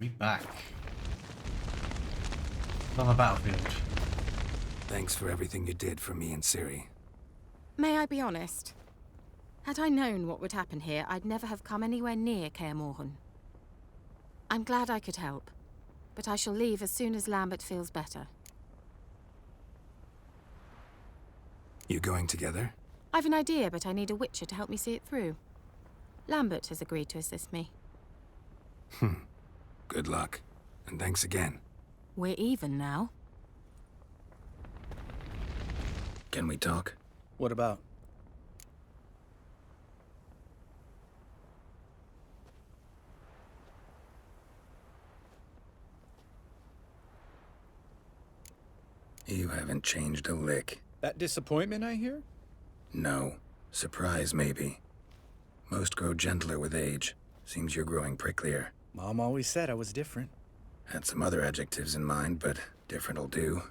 We back. On the battlefield. Thanks for everything you did for me and Ciri. May I be honest? Had I known what would happen here, I'd never have come anywhere near Kaer Morhen. I'm glad I could help, but I shall leave as soon as Lambert feels better. You going together? I've an idea, but I need a witcher to help me see it through. Lambert has agreed to assist me. Good luck. And thanks again. We're even now. Can we talk? What about? You haven't changed a lick. That disappointment I hear? No. Surprise, maybe. Most grow gentler with age. Seems you're growing pricklier. Mom always said I was different. Had some other adjectives in mind, but different'll do.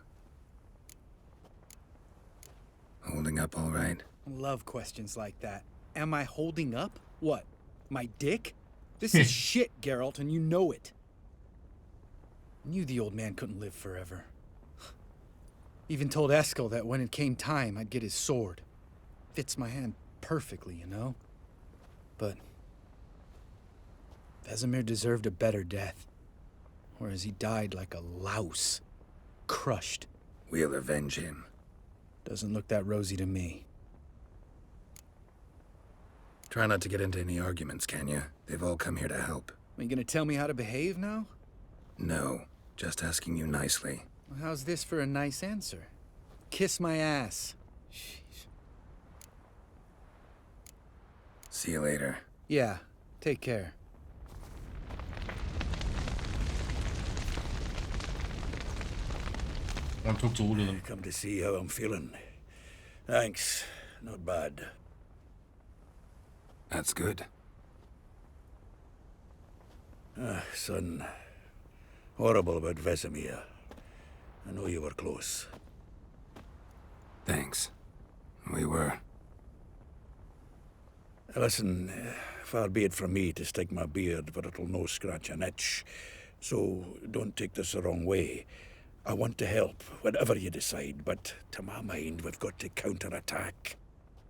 Holding up all right? I love questions like that. Am I holding up? What? My dick? This is shit, Geralt, and you know it. Knew the old man couldn't live forever. Even told Eskel that when it came time, I'd get his sword. Fits my hand perfectly, you know? But Vesemir deserved a better death. Whereas he died like a louse. Crushed. We'll avenge him. Doesn't look that rosy to me. Try not to get into any arguments, can you? They've all come here to help. Are you gonna tell me how to behave now? No, just asking you nicely. Well, how's this for a nice answer? Kiss my ass. Jeez. See you later. Yeah, take care. Want to talk to all of them. Come to see how I'm feeling. Thanks. Not bad. That's good. Son. Horrible about Vesemir. I know you were close. Thanks. We were. Listen, far be it from me to stick my beard, but it'll no scratch an itch. So don't take this the wrong way. I want to help, whatever you decide, but to my mind, we've got to counterattack.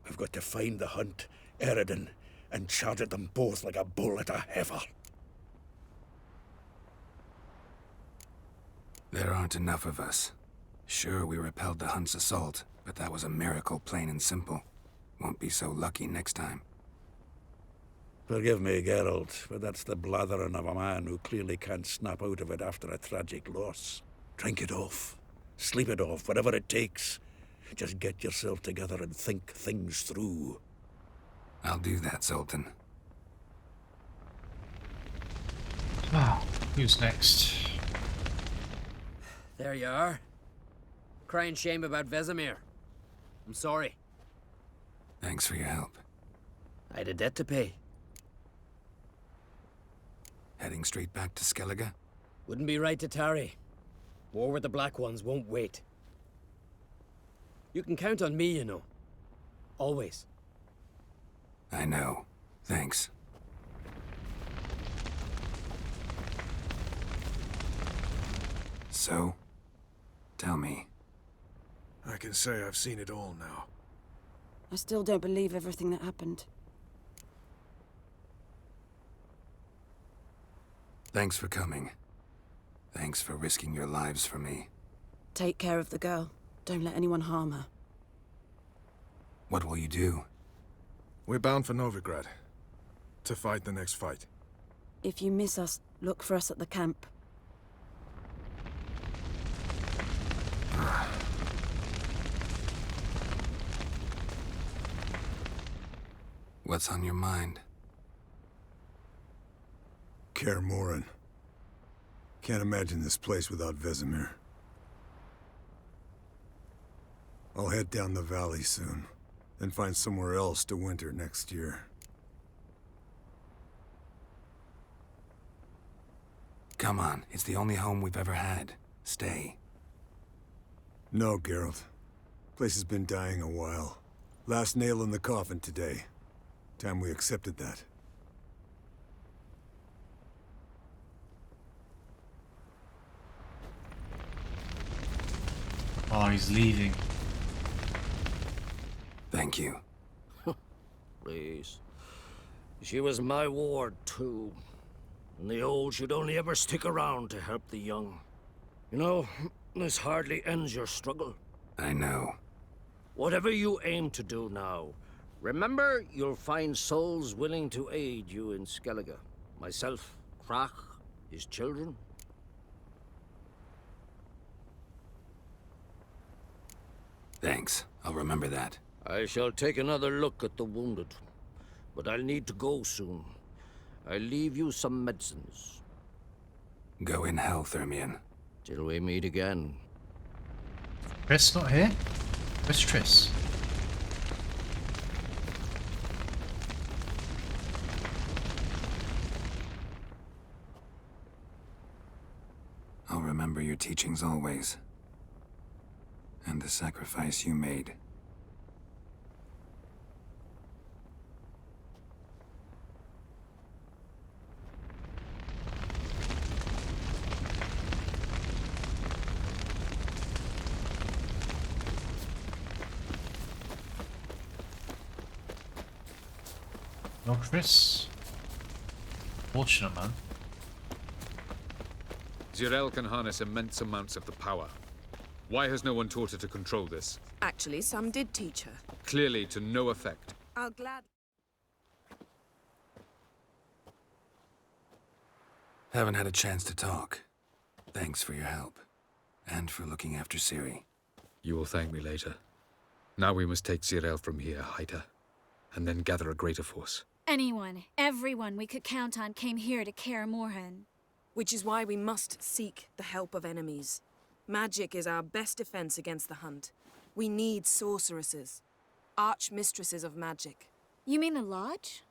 We've got to find the Hunt, Eridan, and charge at them both like a bull at a heifer. There aren't enough of us. Sure, we repelled the Hunt's assault, but that was a miracle, plain and simple. Won't be so lucky next time. Forgive me, Geralt, but that's the blathering of a man who clearly can't snap out of it after a tragic loss. Drink it off. Sleep it off, whatever it takes. Just get yourself together and think things through. I'll do that, Sultan. Wow. Who's next? There you are. Crying shame about Vesemir. I'm sorry. Thanks for your help. I had a debt to pay. Heading straight back to Skellige? Wouldn't be right to tarry. War with the Black Ones won't wait. You can count on me, you know. Always. I know. Thanks. So, tell me. I can say I've seen it all now. I still don't believe everything that happened. Thanks for coming. Thanks for risking your lives for me. Take care of the girl. Don't let anyone harm her. What will you do? We're bound for Novigrad. To fight the next fight. If you miss us, look for us at the camp. What's on your mind? Kaer Morhen. Can't imagine this place without Vesemir. I'll head down the valley soon, then find somewhere else to winter next year. Come on, it's the only home we've ever had. Stay. No, Geralt. Place has been dying a while. Last nail in the coffin today. Time we accepted that. Oh, he's leaving. Thank you. Please. She was my ward, too. And the old should only ever stick around to help the young. You know, this hardly ends your struggle. I know. Whatever you aim to do now, remember you'll find souls willing to aid you in Skellige. Myself, Krach, his children. Thanks. I'll remember that. I shall take another look at the wounded. But I'll need to go soon. I'll leave you some medicines. Go in hell, Thermion. Till we meet again. Triss not here? Where's Triss? I'll remember your teachings always. And the sacrifice you made. No Triss. Fortunate, man. Jirel can harness immense amounts of the power. Why has no one taught her to control this? Actually, some did teach her. Clearly to no effect. I'll gladly. Haven't had a chance to talk. Thanks for your help. And for looking after Ciri. You will thank me later. Now we must take Jirel from here, hide her, and then gather a greater force. Anyone, everyone we could count on came here to Kaer Morhen. Which is why we must seek the help of enemies. Magic is our best defense against the hunt. We need sorceresses. Archmistresses of magic. You mean the Lodge?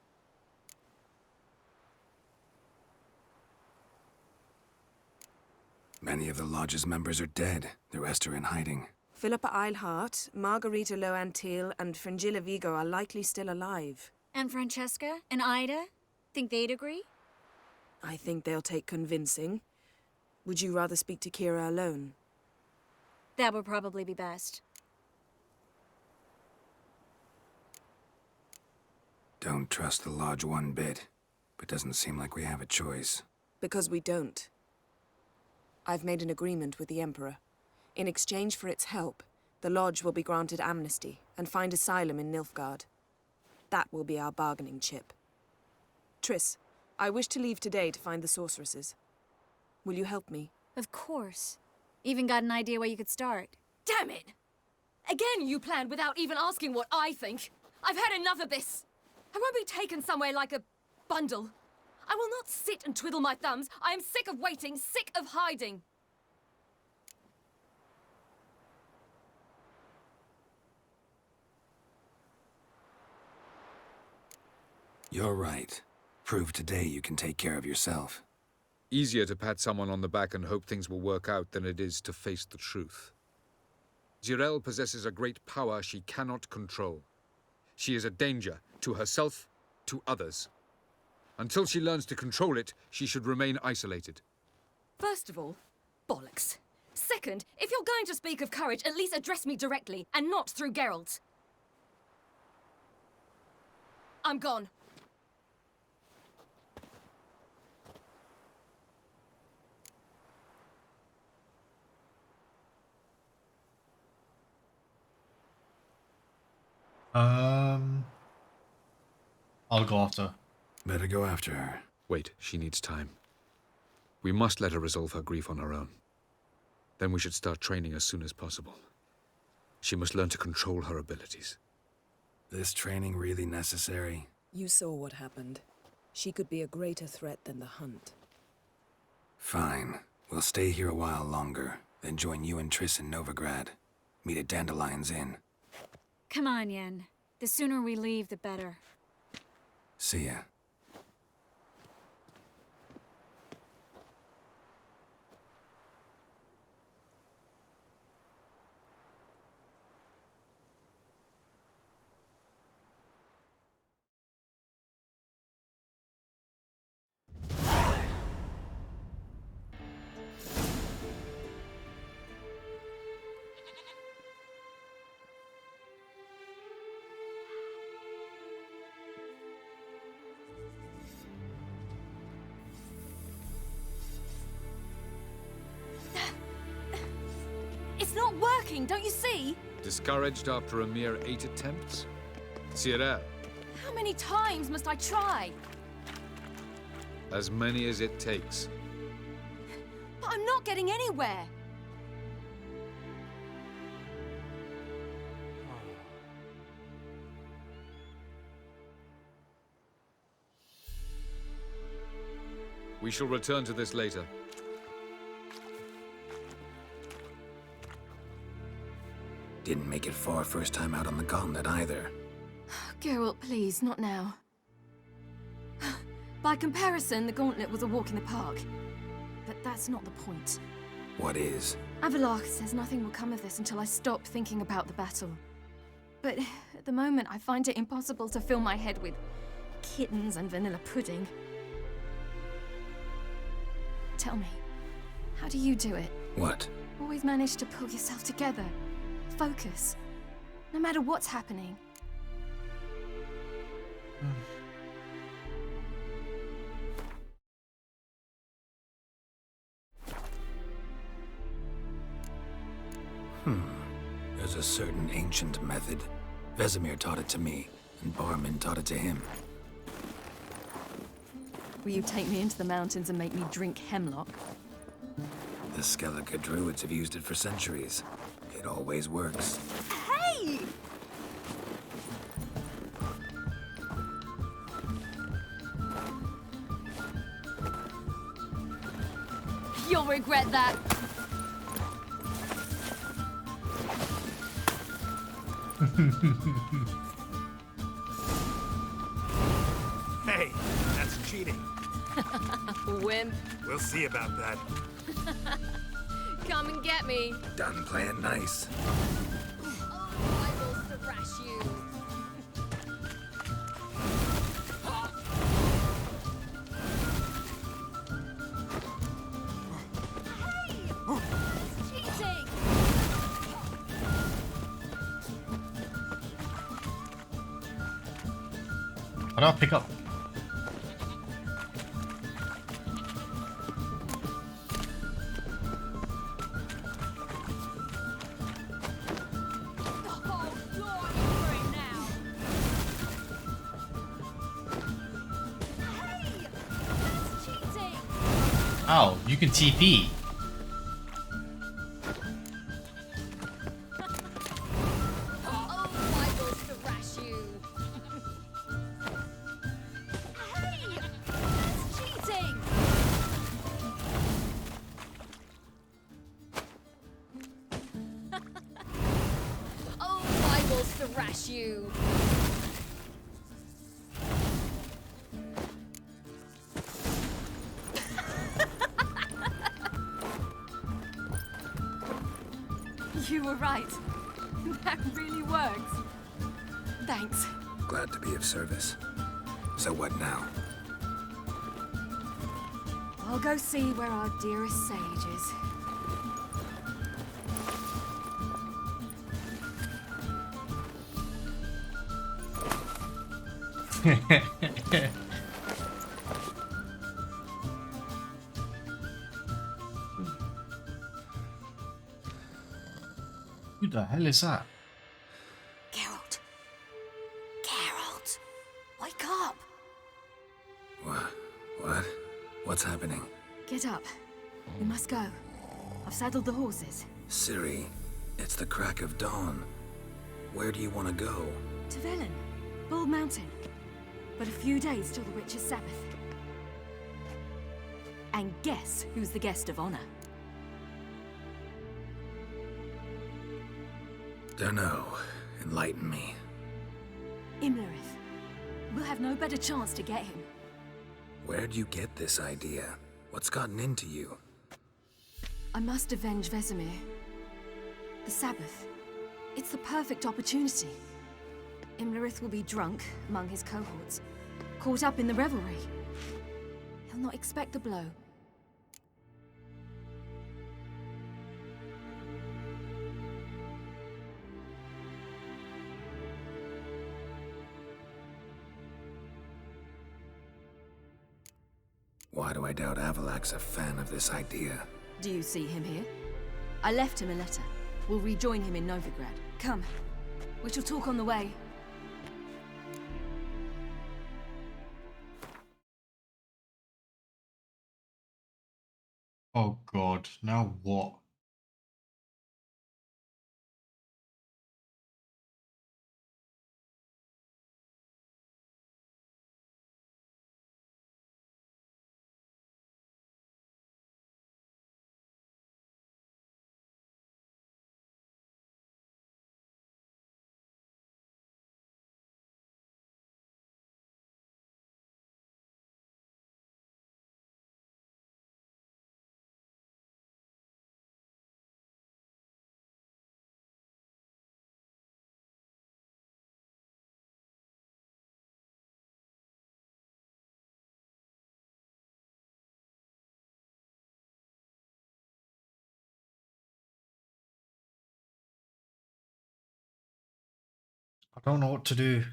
Many of the Lodge's members are dead. The rest are in hiding. Philippa Eilhart, Margarita Loantil, and Fringilla Vigo are likely still alive. And Francesca and Ida? Think they'd agree? I think they'll take convincing. Would you rather speak to Kira alone? That would probably be best. Don't trust the Lodge one bit, but doesn't seem like we have a choice. Because we don't. I've made an agreement with the Emperor. In exchange for its help, the Lodge will be granted amnesty and find asylum in Nilfgaard. That will be our bargaining chip. Triss, I wish to leave today to find the sorceresses. Will you help me? Of course. Even got an idea where you could start. Damn it! Again you planned without even asking what I think. I've had enough of this. I won't be taken somewhere like a bundle. I will not sit and twiddle my thumbs. I am sick of waiting, sick of hiding. You're right. Prove today you can take care of yourself. Easier to pat someone on the back and hope things will work out than it is to face the truth. Jirel possesses a great power she cannot control. She is a danger to herself, to others. Until she learns to control it, she should remain isolated. First of all, bollocks. Second, if you're going to speak of courage, at least address me directly, and not through Geralt. I'm gone. I'll go after. Better go after her. Wait, she needs time. We must let her resolve her grief on her own. Then we should start training as soon as possible. She must learn to control her abilities. This training really necessary? You saw what happened. She could be a greater threat than the hunt. Fine. We'll stay here a while longer, then join you and Triss in Novigrad. Meet at Dandelion's Inn. Come on, Yen. The sooner we leave, the better. See ya. working, don't you see? Discouraged after a mere 8 attempts? Ciri, How many times must I try? as many as it takes. But I'm not getting anywhere. We shall return to this later. Didn't make it far first time out on the gauntlet either. Geralt, please, not now. By comparison, the gauntlet was a walk in the park. But that's not the point. What is? Avalach says nothing will come of this until I stop thinking about the battle. But at the moment, I find it impossible to fill my head with kittens and vanilla pudding. Tell me, how do you do it? What? Always manage to pull yourself together. Focus. No matter what's happening. There's a certain ancient method. Vesemir taught it to me, and Barman taught it to him. Will you take me into the mountains and make me drink hemlock? The Skellige druids have used it for centuries. It always works. Hey! You'll regret that. Hey, that's cheating. Wimp. We'll see about that. Come and get me. Done playing nice. Oh, I will thrash you. Hey! That's cheating! How do I pick up? The whole floor is free now. Hey! That's cheating! Ow, you can TP. Oh, I will thrash you. Hey! That's cheating! Oh, I will thrash you. You were right. That really works. Thanks. Glad to be of service. So what now? I'll go see where our dearest sage is. Who the hell is that? Geralt. Geralt. Wake up. What? What's happening? Get up. We must go. I've saddled the horses. Ciri, it's the crack of dawn. Where do you want to go? To Velen. Bald Mountain. But a few days till the Witch's Sabbath. And guess who's the guest of honor? Dunno. Enlighten me. Imlerith. We'll have no better chance to get him. Where'd you get this idea? What's gotten into you? I must avenge Vesemir. The Sabbath. It's the perfect opportunity. Imlerith will be drunk among his cohorts, caught up in the revelry. He'll not expect the blow. Why do I doubt Avalak's a fan of this idea? Do you see him here? I left him a letter. We'll rejoin him in Novigrad. Come. We shall talk on the way. Oh god, now what? I don't know what to do.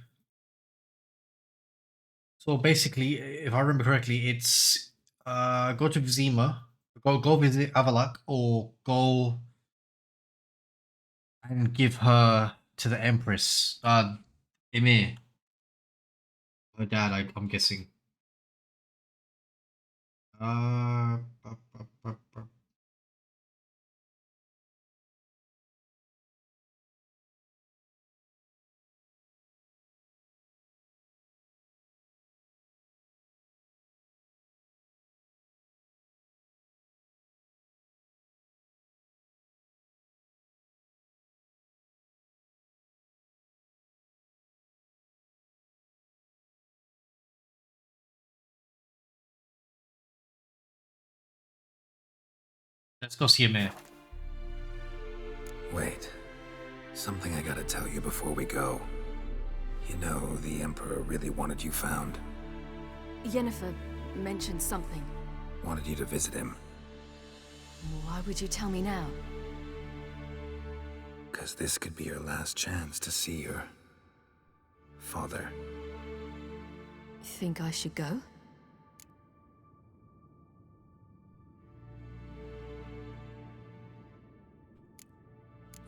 So basically, if I remember correctly, it's go to Vizima, go visit Avalak, or go and give her to the Empress. Emir, her dad, I'm guessing. Uh, bu- bu- bu- bu- Let's go see Emir. Wait. Something I gotta tell you before we go. You know, the Emperor really wanted you found. Yennefer mentioned something. Wanted you to visit him. Why would you tell me now? 'Cause this could be your last chance to see your father. Think I should go?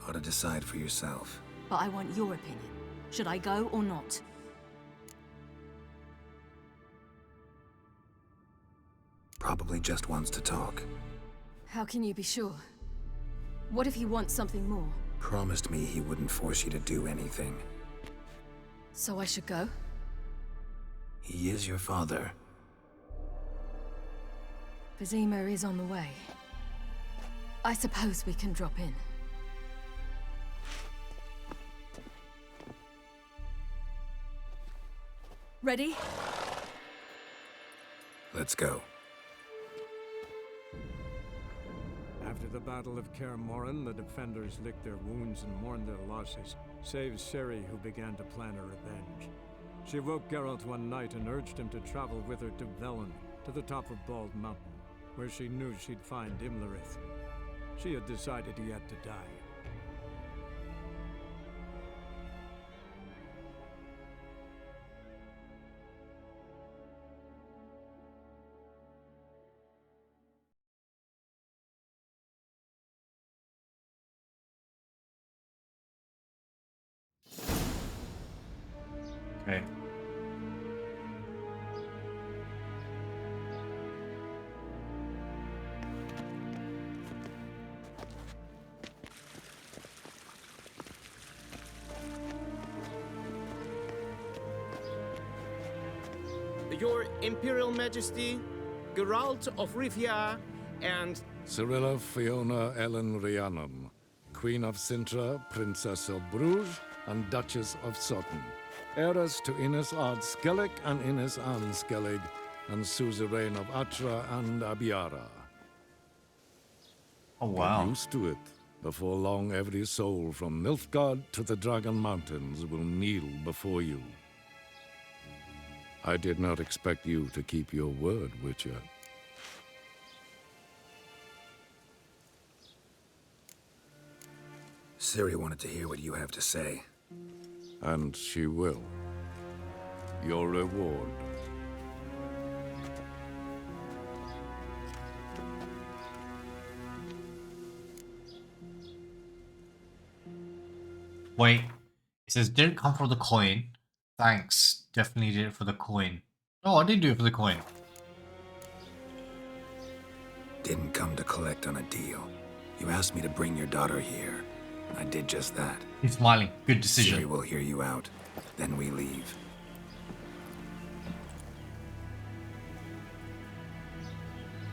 Ought to decide for yourself. But I want your opinion. Should I go or not? Probably just wants to talk. How can you be sure? What if he wants something more? Promised me he wouldn't force you to do anything. So I should go? He is your father. Vizima is on the way. I suppose we can drop in. Ready? Let's go. After the Battle of Kaer Morhen, the defenders licked their wounds and mourned their losses, save Ciri, who began to plan a revenge. She woke Geralt one night and urged him to travel with her to Velen, to the top of Bald Mountain, where she knew she'd find Imlerith. She had decided he had to die. Okay. Your Imperial Majesty, Geralt of Rivia, and Cirilla Fiona Ellen Rhiannon, Queen of Sintra, Princess of Bruges, and Duchess of Sutton. Heiress to Innes Ard Skellig and Innes Anne Skellig, and suzerain of Atra and Abiara. Oh wow. Get used to it. Before long, every soul from Nilfgaard to the Dragon Mountains will kneel before you. I did not expect you to keep your word, Witcher. Ciri wanted to hear what you have to say. And she will. Your reward. Wait, it says didn't come for the coin. Thanks, definitely did it for the coin. Oh, I did do it for the coin. Didn't come to collect on a deal. You asked me to bring your daughter here. I did just that. He's smiling. Good decision. Ciri will hear you out. Then we leave.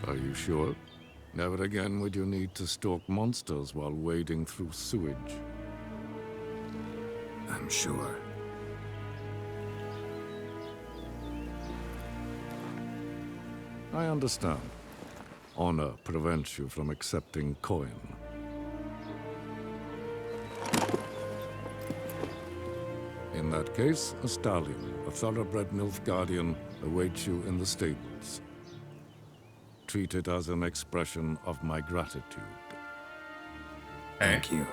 Are you sure? Never again would you need to stalk monsters while wading through sewage. I'm sure. I understand. Honor prevents you from accepting coin. In that case, a stallion, a thoroughbred Nilfgaardian, awaits you in the stables. Treat it as an expression of my gratitude. Thank you.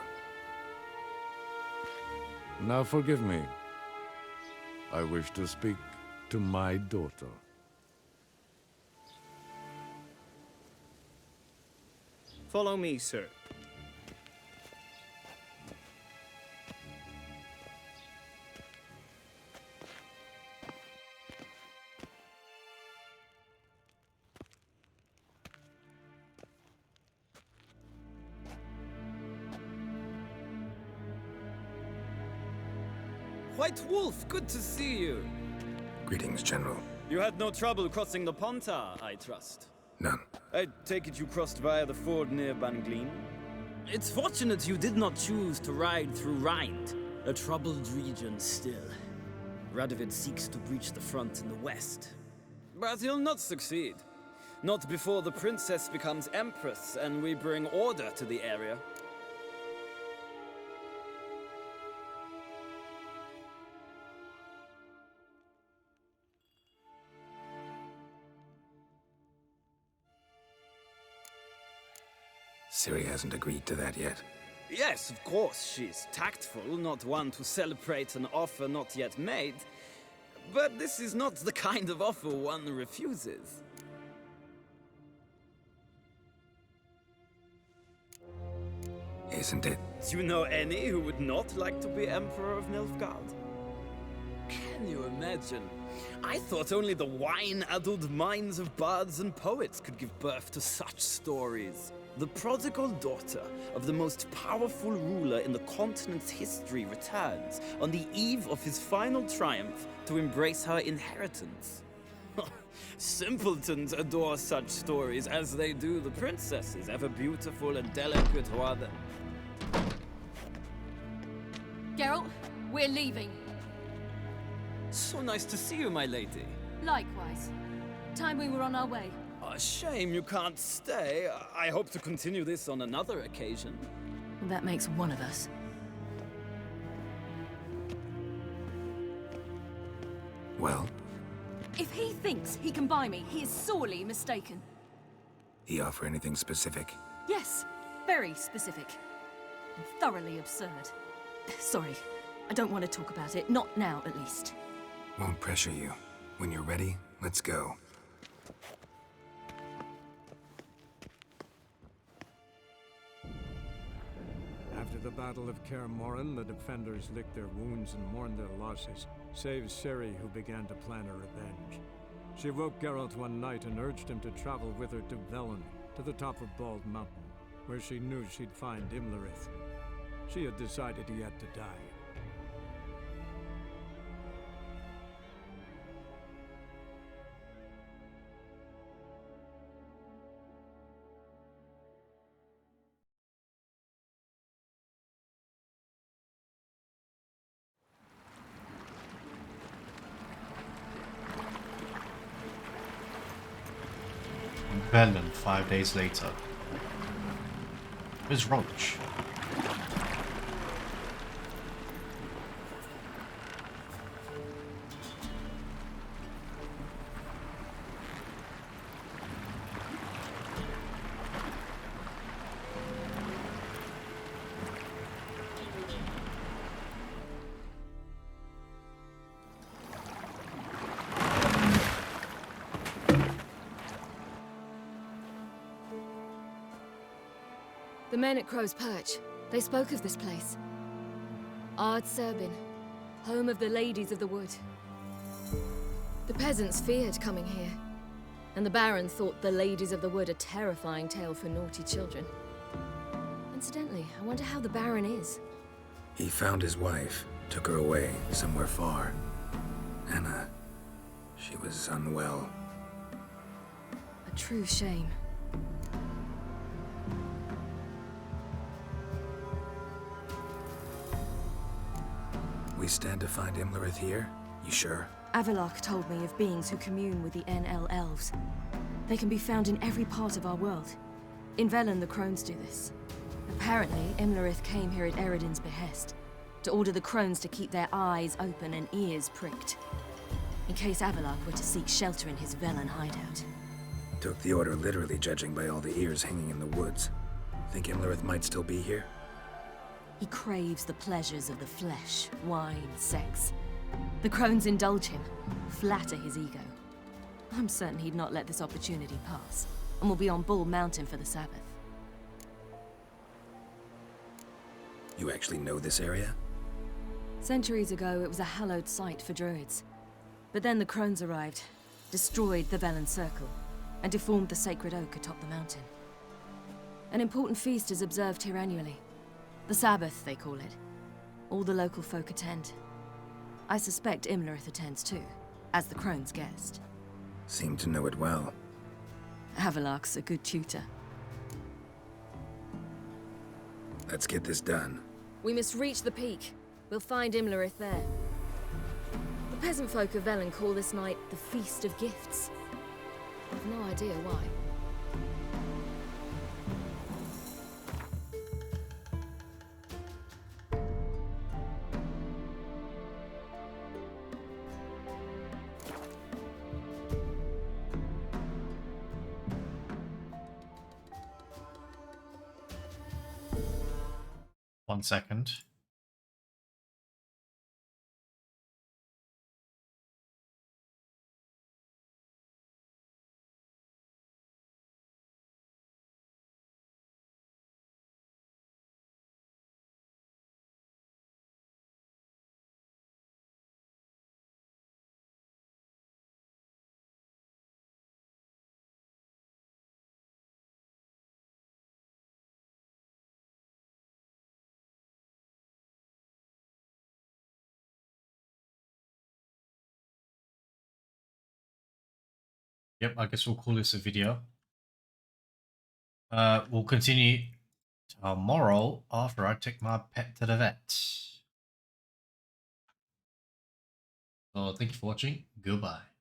Now forgive me. I wish to speak to my daughter. Follow me, sir. White Wolf, good to see you. Greetings, General. You had no trouble crossing the Ponta, I trust. None. I take it you crossed via the ford near Banglin? It's fortunate you did not choose to ride through Rind, a troubled region still. Radovid seeks to breach the front in the west. But he'll not succeed. Not before the princess becomes empress and we bring order to the area. Ciri hasn't agreed to that yet. Yes, of course, she's tactful, not one to celebrate an offer not yet made. But this is not the kind of offer one refuses. Isn't it? Do you know any who would not like to be Emperor of Nilfgaard? Can you imagine? I thought only the wine-addled minds of bards and poets could give birth to such stories. The prodigal daughter of the most powerful ruler in the continent's history returns on the eve of his final triumph to embrace her inheritance. Simpletons adore such stories as they do the princesses, ever beautiful and delicate who they. Geralt, we're leaving. So nice to see you, my lady. Likewise. Time we were on our way. A shame you can't stay. I hope to continue this on another occasion. That makes one of us. Well? If he thinks he can buy me, he is sorely mistaken. He offer anything specific? Yes, very specific. And thoroughly absurd. Sorry, I don't want to talk about it. Not now, at least. Won't pressure you. When you're ready, let's go. After the Battle of Kaer Morhen, the defenders licked their wounds and mourned their losses, save Ciri, who began to plan a revenge. She woke Geralt one night and urged him to travel with her to Velen, to the top of Bald Mountain, where she knew she'd find Imlerith. She had decided he had to die. Velen 5 days later. Where's Roach? The men at Crow's Perch, they spoke of this place. Ard Serbin, home of the Ladies of the Wood. The peasants feared coming here, and the Baron thought the Ladies of the Wood a terrifying tale for naughty children. Incidentally, I wonder how the Baron is. He found his wife, took her away, somewhere far. Anna, she was unwell. A true shame. We stand to find Imlerith here? You sure? Avallac'h told me of beings who commune with the NL elves. They can be found in every part of our world. In Velen, the crones do this. Apparently, Imlerith came here at Eredin's behest, to order the crones to keep their eyes open and ears pricked, in case Avallac'h were to seek shelter in his Velen hideout. Took the order literally, judging by all the ears hanging in the woods. Think Imlerith might still be here? He craves the pleasures of the flesh, wine, sex. The crones indulge him, flatter his ego. I'm certain he'd not let this opportunity pass, and will be on Bull Mountain for the Sabbath. You actually know this area? Centuries ago, it was a hallowed site for druids. But then the crones arrived, destroyed the Velen Circle, and deformed the sacred oak atop the mountain. An important feast is observed here annually. The Sabbath, they call it. All the local folk attend. I suspect Imlerith attends too, as the crone's guest. Seem to know it well. Avallac'h's a good tutor. Let's get this done. We must reach the peak. We'll find Imlerith there. The peasant folk of Velen call this night the Feast of Gifts. I've no idea why. One second. Yep, I guess we'll call this a video. We'll continue tomorrow after I take my pet to the vet. So thank you for watching. Goodbye.